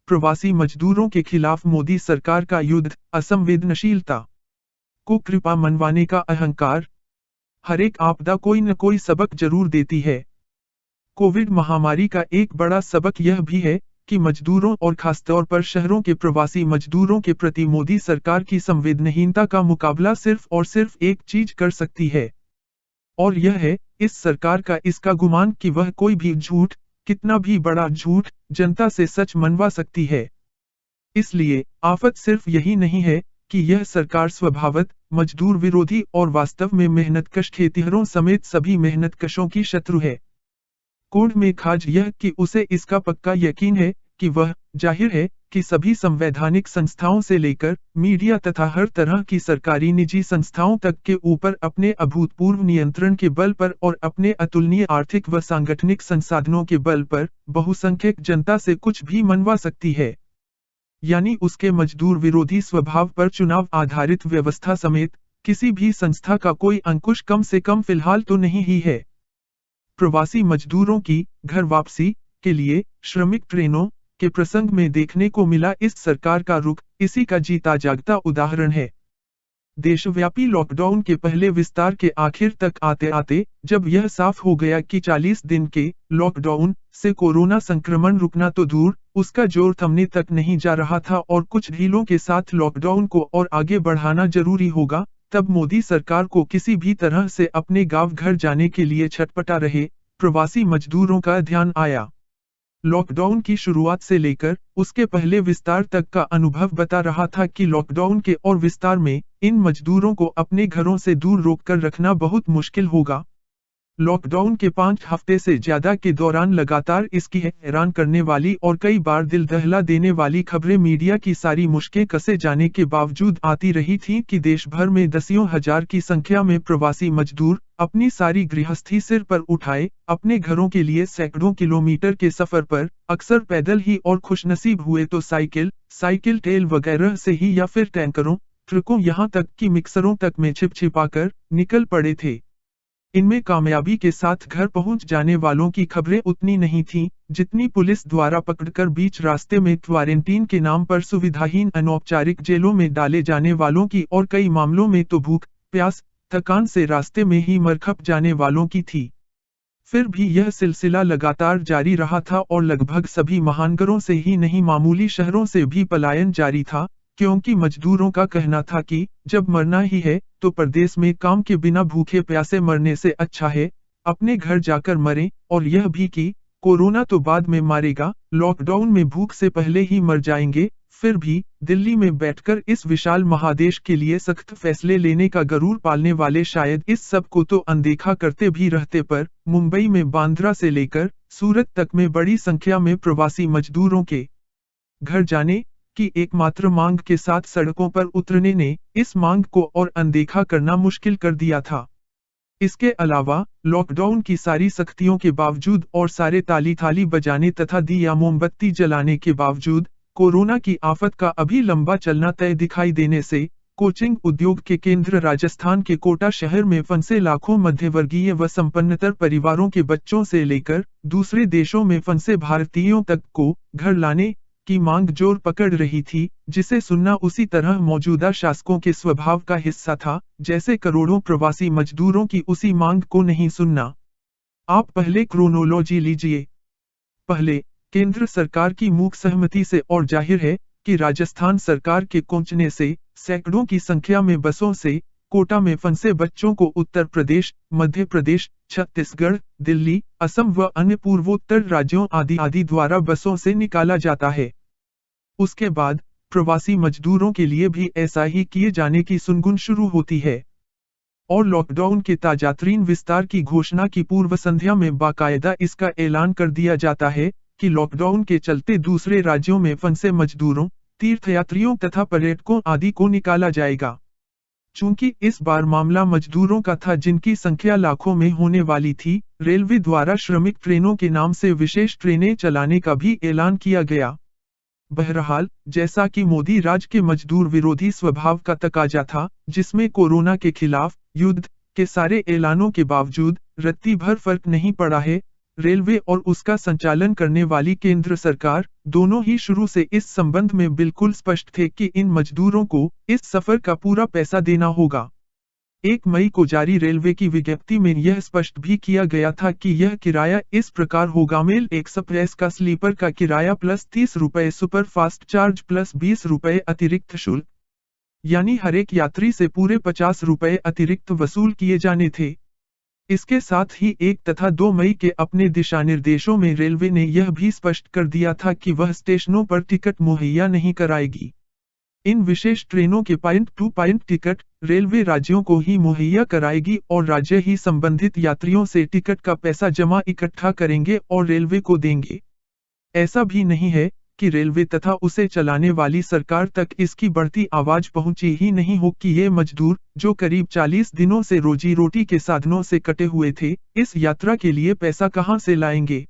प्रवासी मजदूरों के खिलाफ मोदी सरकार का युद्ध, असंवेदनशीलता को कृपा मनवाने का अहंकार। हर एक आपदा कोई न कोई सबक जरूर देती है। कोविड महामारी का एक बड़ा सबक यह भी है कि मजदूरों और खासतौर पर शहरों के प्रवासी मजदूरों के प्रति मोदी सरकार की संवेदनहीनता का मुकाबला सिर्फ और सिर्फ एक चीज कर सकती है, और यह है इस सरकार का इसका गुमान कि वह कोई भी झूठ, कितना भी बड़ा झूठ, जनता से सच मनवा सकती है। इसलिए आफत सिर्फ यही नहीं है कि यह सरकार स्वभावत मजदूर विरोधी और वास्तव में मेहनतकश खेतिहरों समेत सभी मेहनतकशों की शत्रु है। कोड में खाज यह कि उसे इसका पक्का यकीन है कि वह, जाहिर है, कि सभी संवैधानिक संस्थाओं से लेकर मीडिया तथा हर तरह की सरकारी निजी संस्थाओं तक के ऊपर अपने अभूतपूर्व नियंत्रण के बल पर और अपने अतुलनीय आर्थिक व सांगठनिक संसाधनों के बल पर बहुसंख्यक जनता से कुछ भी मनवा सकती है। यानी उसके मजदूर विरोधी स्वभाव पर चुनाव आधारित व्यवस्था समेत किसी भी संस्था का कोई अंकुश कम से कम फिलहाल तो नहीं ही है। प्रवासी मजदूरों की घर वापसी के लिए श्रमिक ट्रेनों के प्रसंग में देखने को मिला इस सरकार का रुख इसी का जीता जागता उदाहरण है। देशव्यापी लॉकडाउन के पहले विस्तार के आखिर तक आते आते जब यह साफ हो गया कि 40 दिन के लॉकडाउन से कोरोना संक्रमण रुकना तो दूर, उसका जोर थमने तक नहीं जा रहा था और कुछ ढीलों के साथ लॉकडाउन को और आगे बढ़ाना जरूरी होगा, तब मोदी सरकार को किसी भी तरह से अपने गांव घर जाने के लिए छटपटा रहे प्रवासी मजदूरों का ध्यान आया। लॉकडाउन की शुरुआत से लेकर उसके पहले विस्तार तक का अनुभव बता रहा था कि लॉकडाउन के और विस्तार में इन मजदूरों को अपने घरों से दूर रोककर रखना बहुत मुश्किल होगा। लॉकडाउन के 5 हफ्ते से ज्यादा के दौरान लगातार इसकी हैरान करने वाली और कई बार दिल दहला देने वाली खबरें मीडिया की सारी मुश्कें कसे जाने के बावजूद आती रही थीं कि देश भर में दसियों हजार की संख्या में प्रवासी मजदूर अपनी सारी गृहस्थी सिर पर उठाए अपने घरों के लिए सैकड़ों किलोमीटर के सफर पर, अक्सर पैदल ही और खुशनसीब हुए तो साइकिल टेल वगैरह से ही या फिर टैंकरों, ट्रकों यहाँ तक कि मिक्सरों तक में छिपछिपाकर निकल पड़े थे। इनमें कामयाबी के साथ घर पहुंच जाने वालों की खबरें उतनी नहीं थीं, जितनी पुलिस द्वारा पकड़कर बीच रास्ते में क्वारंटीन के नाम पर सुविधाहीन अनौपचारिक जेलों में डाले जाने वालों की और कई मामलों में तो भूख, प्यास, थकान से रास्ते में ही मर खप जाने वालों की थी। फिर भी यह सिलसिला लगातार जारी रहा था और लगभग सभी महानगरों से ही नहीं मामूली शहरों से भी पलायन जारी था, क्योंकि मजदूरों का कहना था कि जब मरना ही है तो परदेश में काम के बिना भूखे प्यासे मरने से अच्छा है अपने घर जाकर मरें, और यह भी कि कोरोना तो बाद में मारेगा, लॉकडाउन में भूख से पहले ही मर जाएंगे। फिर भी दिल्ली में बैठकर इस विशाल महादेश के लिए सख्त फैसले लेने का गरूर पालने वाले शायद इस सब को तो अनदेखा करते भी रहते, पर मुंबई में बांद्रा से लेकर सूरत तक में बड़ी संख्या में प्रवासी मजदूरों के घर जाने की एकमात्र मांग के साथ सड़कों पर उतरने ने इस मांग को और अनदेखा करना मुश्किल कर दिया था। इसके अलावा लॉकडाउन की सारी सख्तियों के बावजूद और सारे ताली थाली बजाने तथा दिया मोमबत्ती जलाने के बावजूद कोरोना की आफत का अभी लंबा चलना तय दिखाई देने से कोचिंग उद्योग के केंद्र राजस्थान के कोटा शहर में फंसे लाखों मध्यवर्गीय व संपन्नतर परिवारों के बच्चों से लेकर दूसरे देशों में फंसे भारतीयों तक को घर लाने की मांग जोर पकड़ रही थी, जिसे सुनना उसी तरह मौजूदा शासकों के स्वभाव का हिस्सा था जैसे करोड़ों प्रवासी मजदूरों की उसी मांग को नहीं सुनना। आप पहले क्रोनोलॉजी लीजिए। पहले केंद्र सरकार की मूक सहमति से और जाहिर है कि राजस्थान सरकार के कोंचने से सैकड़ों की संख्या में बसों से कोटा में फंसे बच्चों को उत्तर प्रदेश, मध्य प्रदेश, छत्तीसगढ़, दिल्ली, असम व अन्य पूर्वोत्तर राज्यों आदि द्वारा बसों से निकाला जाता है। उसके बाद प्रवासी मजदूरों के लिए भी ऐसा ही किए जाने की सुनगुन शुरू होती है और लॉकडाउन के ताजातरीन विस्तार की घोषणा की पूर्व संध्या में बाकायदा इसका ऐलान कर दिया जाता है कि लॉकडाउन के चलते दूसरे राज्यों में फंसे मजदूरों, तीर्थयात्रियों तथा पर्यटकों आदि को निकाला जाएगा। चूंकि इस बार मामला मजदूरों का था जिनकी संख्या लाखों में होने वाली थी, रेलवे द्वारा श्रमिक ट्रेनों के नाम से विशेष ट्रेनें चलाने का भी ऐलान किया गया। बहरहाल, जैसा कि मोदी राज के मजदूर विरोधी स्वभाव का तकाजा था, जिसमें कोरोना के खिलाफ युद्ध के सारे ऐलानों के बावजूद रत्ती भर फर्क नहीं पड़ा है, रेलवे और उसका संचालन करने वाली केंद्र सरकार दोनों ही शुरू से इस संबंध में बिल्कुल स्पष्ट थे कि इन मजदूरों को इस सफर का पूरा पैसा देना होगा। 1 मई को जारी रेलवे की विज्ञप्ति में यह स्पष्ट भी किया गया था कि यह किराया इस प्रकार होगा: मेल एक्सप्रेस का स्लीपर का किराया प्लस 30 रुपये सुपर फास्ट चार्ज प्लस 20 रुपये अतिरिक्त शुल्क, यानी हर एक यात्री से पूरे 50 रुपये अतिरिक्त वसूल किए जाने थे। इसके साथ ही 1 तथा 2 मई के अपने दिशा निर्देशों में रेलवे ने यह भी स्पष्ट कर दिया था कि वह स्टेशनों पर टिकट मुहैया नहीं कराएगी। इन विशेष ट्रेनों के point two point ticket railway राज्यों को ही मुहैया कराएगी और राज्य ही संबंधित यात्रियों से टिकट का पैसा जमा इकट्ठा करेंगे और रेलवे को देंगे। ऐसा भी नहीं है कि रेलवे तथा उसे चलाने वाली सरकार तक इसकी बढ़ती आवाज पहुंची ही नहीं हो कि ये मजदूर जो करीब 40 दिनों से रोजी रोटी के साधनों से कटे हुए थे, इस यात्रा के लिए पैसा कहां से लाएंगे।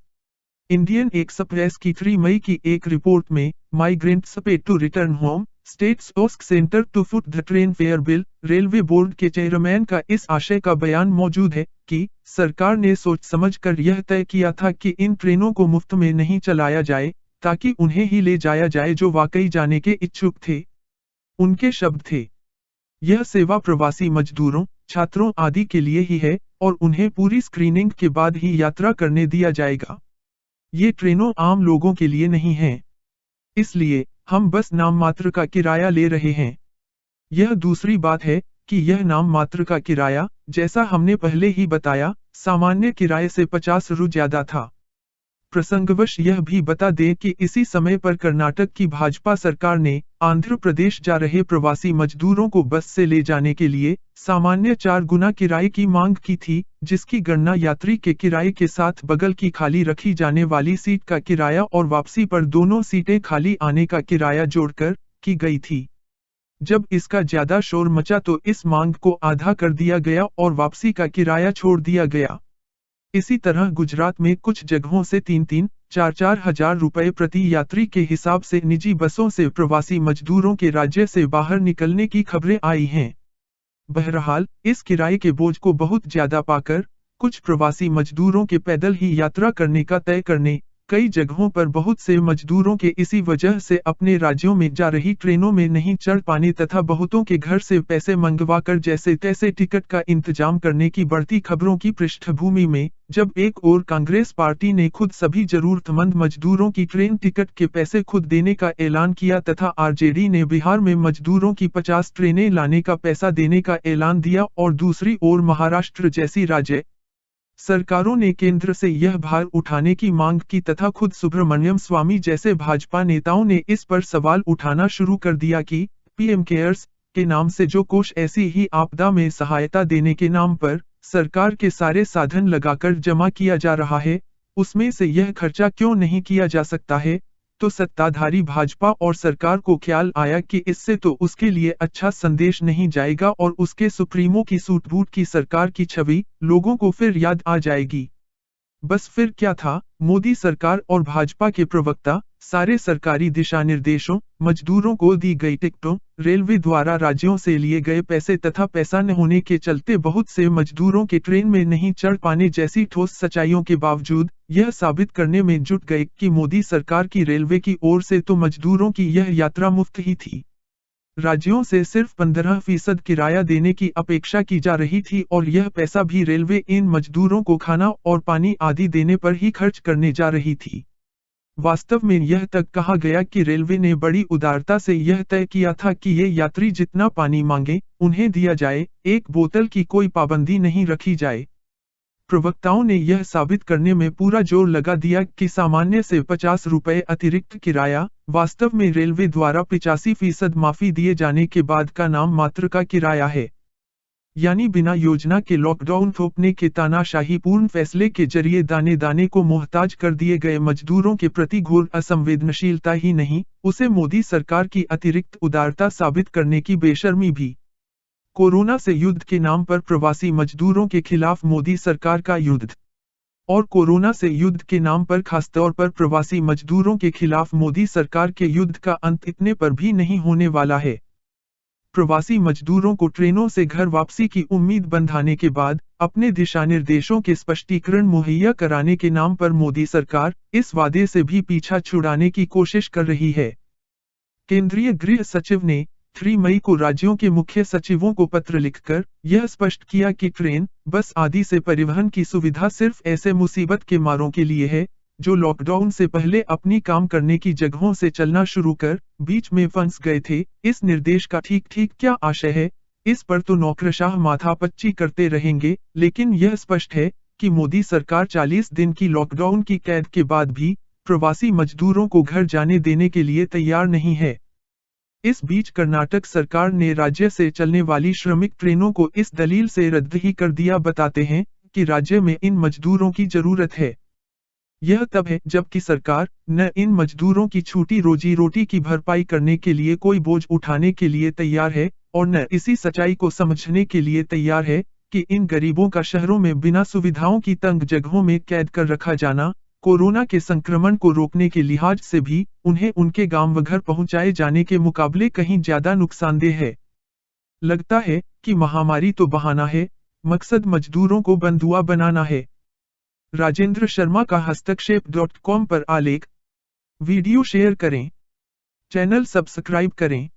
इंडियन एक्सप्रेस की 3 मई की एक रिपोर्ट में migrants pay to return home states ask centre to foot the train fare bill, railway board के चेयरमैन का इस आशय का बयान मौजूद है कि सरकार ने सोच समझकर यह तय किया था कि इन ट्रेनों को मुफ्त में नहीं चलाया जाए, ताकि उन्हें ही ले जाया जाए जो वाकई जाने के इच्छुक थे। उनके शब्द थे, यह सेवा प्रवासी मजदूरों, छात्रों आदि के लिए ही है और उन्हें पूरी स्क्रीनिंग के बाद ही यात्रा करने दिया जाएगा। ये ट्रेनों आम लोगों के लिए नहीं हैं। इसलिए हम बस नाम मात्र का किराया ले रहे हैं। यह दूसरी बात है कि यह नाम मात्र का किराया, जैसा हमने पहले ही बताया, सामान्य किराए से 50 रु ज्यादा था। प्रसंगवश यह भी बता दें कि इसी समय पर कर्नाटक की भाजपा सरकार ने आंध्र प्रदेश जा रहे प्रवासी मजदूरों को बस से ले जाने के लिए सामान्य 4 गुना किराए की मांग की थी, जिसकी गणना यात्री के किराए के साथ बगल की खाली रखी जाने वाली सीट का किराया और वापसी पर दोनों सीटें खाली आने का किराया जोड़कर की गई थी। जब इसका ज्यादा शोर मचा तो इस मांग को आधा कर दिया गया और वापसी का किराया छोड़ दिया गया। इसी तरह गुजरात में कुछ जगहों से 3-4 हजार रुपए प्रति यात्री के हिसाब से निजी बसों से प्रवासी मजदूरों के राज्य से बाहर निकलने की खबरें आई हैं। बहरहाल इस किराए के बोझ को बहुत ज्यादा पाकर कुछ प्रवासी मजदूरों के पैदल ही यात्रा करने का तय करने, कई जगहों पर बहुत से मजदूरों के इसी वजह से अपने राज्यों में जा रही ट्रेनों में नहीं चढ़ पाने तथा बहुतों के घर से पैसे मंगवाकर जैसे तैसे टिकट का इंतजाम करने की बढ़ती खबरों की पृष्ठभूमि में, जब एक ओर कांग्रेस पार्टी ने खुद सभी जरूरतमंद मजदूरों की ट्रेन टिकट के पैसे खुद देने का ऐलान किया तथा आरजेडी ने बिहार में मजदूरों की 50 ट्रेनें लाने का पैसा देने का ऐलान दिया और दूसरी ओर महाराष्ट्र जैसी राज्य सरकारों ने केंद्र से यह भार उठाने की मांग की तथा खुद सुब्रमण्यम स्वामी जैसे भाजपा नेताओं ने इस पर सवाल उठाना शुरू कर दिया कि पीएम केयर्स के नाम से जो कोष ऐसी ही आपदा में सहायता देने के नाम पर सरकार के सारे साधन लगाकर जमा किया जा रहा है, उसमें से यह खर्चा क्यों नहीं किया जा सकता है। तो सत्ताधारी भाजपा और सरकार को ख्याल आया कि इससे तो उसके लिए अच्छा संदेश नहीं जाएगा और उसके सुप्रीमो की सूट-बूट की सरकार की छवि लोगों को फिर याद आ जाएगी। बस फिर क्या था, मोदी सरकार और भाजपा के प्रवक्ता सारे सरकारी दिशा निर्देशों, मजदूरों को दी गई टिकटों, रेलवे द्वारा राज्यों से लिए गए पैसे तथा पैसा न होने के चलते बहुत से मजदूरों के ट्रेन में नहीं चढ़ पाने जैसी ठोस सच्चाइयों के बावजूद यह साबित करने में जुट गए कि मोदी सरकार की रेलवे की ओर से तो मजदूरों की यह यात्रा मुफ्त ही थी। राज्यों से सिर्फ 15% किराया देने की अपेक्षा की जा रही थी और यह पैसा भी रेलवे इन मजदूरों को खाना और पानी आदि देने पर ही खर्च करने जा रही थी। वास्तव में यह तक कहा गया कि रेलवे ने बड़ी उदारता से यह तय किया था कि ये यात्री जितना पानी मांगे उन्हें दिया जाए, 1 बोतल की कोई पाबंदी नहीं रखी जाए। प्रवक्ताओं ने यह साबित करने में पूरा जोर लगा दिया कि सामान्य से 50 रुपये अतिरिक्त किराया वास्तव में रेलवे द्वारा 85% माफी दिए जाने के बाद का नाम मात्र का किराया है। यानी बिना योजना के लॉकडाउन थोपने के तानाशाहीपूर्ण फैसले के जरिए दाने दाने को मोहताज कर दिए गए मजदूरों के प्रति घोर असंवेदनशीलता ही नहीं, उसे मोदी सरकार की अतिरिक्त उदारता साबित करने की बेशर्मी भी। कोरोना से युद्ध के नाम पर प्रवासी मजदूरों के खिलाफ मोदी सरकार का युद्ध और कोरोना से युद्ध के नाम पर खासतौर पर प्रवासी मजदूरों के खिलाफ मोदी सरकार के युद्ध का अंत इतने पर भी नहीं होने वाला है। प्रवासी मजदूरों को ट्रेनों से घर वापसी की उम्मीद बंधाने के बाद अपने दिशा निर्देशों के स्पष्टीकरण मुहैया कराने के नाम पर मोदी सरकार इस वादे से भी पीछा छुड़ाने की कोशिश कर रही है। केंद्रीय गृह सचिव ने 3 मई को राज्यों के मुख्य सचिवों को पत्र लिखकर यह स्पष्ट किया कि ट्रेन, बस आदि से परिवहन की सुविधा सिर्फ ऐसे मुसीबत के मारों के लिए है, जो लॉकडाउन से पहले अपनी काम करने की जगहों से चलना शुरू कर बीच में फंस गए थे। इस निर्देश का ठीक ठीक क्या आशय है, इस पर तो नौकरशाह माथापच्ची करते रहेंगे, लेकिन यह स्पष्ट है कि मोदी सरकार 40 दिन की लॉकडाउन की कैद के बाद भी प्रवासी मजदूरों को घर जाने देने के लिए तैयार नहीं है। इस बीच कर्नाटक सरकार ने राज्य से चलने वाली श्रमिक ट्रेनों को इस दलील से रद्द ही कर दिया, बताते हैं कि राज्य में इन मजदूरों की जरूरत है। यह तब है जबकि सरकार न इन मजदूरों की छूटी रोजी रोटी की भरपाई करने के लिए कोई बोझ उठाने के लिए तैयार है और न इसी सच्चाई को समझने के लिए तैयार है कि इन गरीबों का शहरों में बिना सुविधाओं की तंग जगहों में कैद कर रखा जाना कोरोना के संक्रमण को रोकने के लिहाज से भी उन्हें उनके गांव व घर पहुंचाए जाने के मुकाबले कहीं ज्यादा नुकसानदेह है। लगता है कि महामारी तो बहाना है, मकसद मजदूरों को बंधुआ बनाना है। राजेंद्र शर्मा का हस्तक्षेप.com पर आलेख। वीडियो शेयर करें, चैनल सब्सक्राइब करें।